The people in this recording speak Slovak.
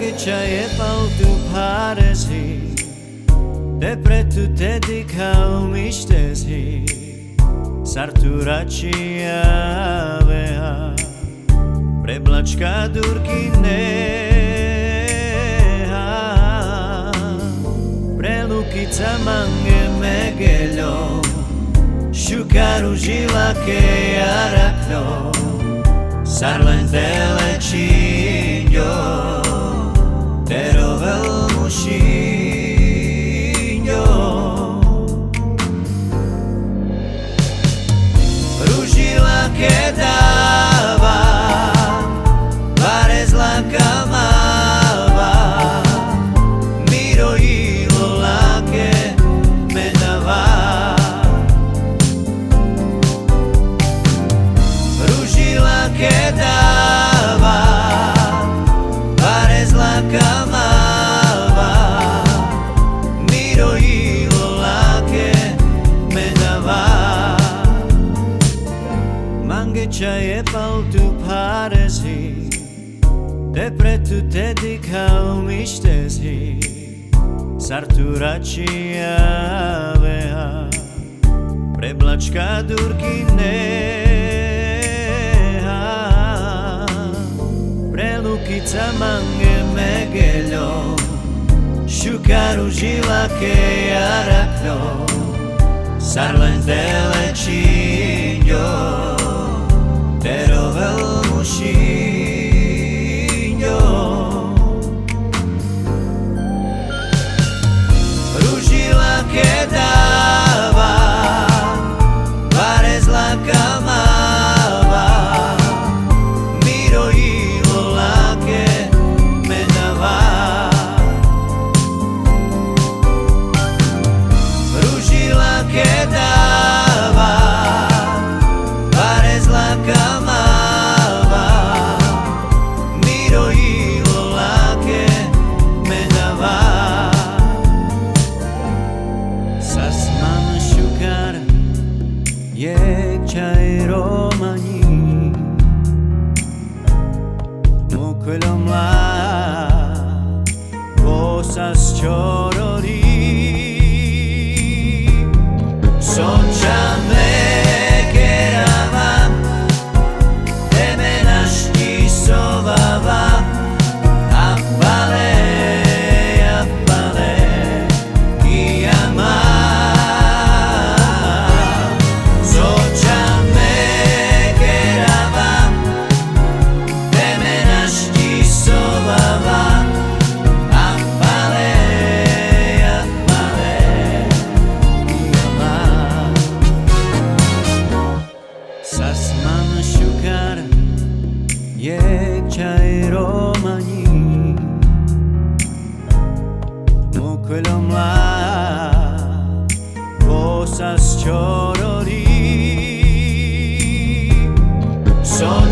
Mangichaje paltu parezi Te pretu te dikau mishtezi Sarturačija veha Preblačka durkineha Prelukica mange megeljo Šukaru žilake jarakljo Sarlen telečinjo Terovel mušinjo Ružilake dava Pare zlaka mava Miro ilo lake me dava Ružilake dava Pare zlaka mava Miro ilo lake me dava Mangichaje paltu parezi Te pretu te dikau mishtezi Sarturačija veha Preblačka durkineha Prelukica mange megeljo Šukaru žilake jarakljo Sarlen telečinjo Terovel mušinjo Ružilake dava Pare zlaka mava Miro ilo lake me dava Ružilake dava Pare zlaka mava Miro ilo lake me dava Sasman šukar Yekçay romani Mukulumla Vosas chorori Sonchame kerava Temenaşki sovava Appale, appale Kiyama Sasman šukar Yekçay romani Mukulumla Vosas chorori Son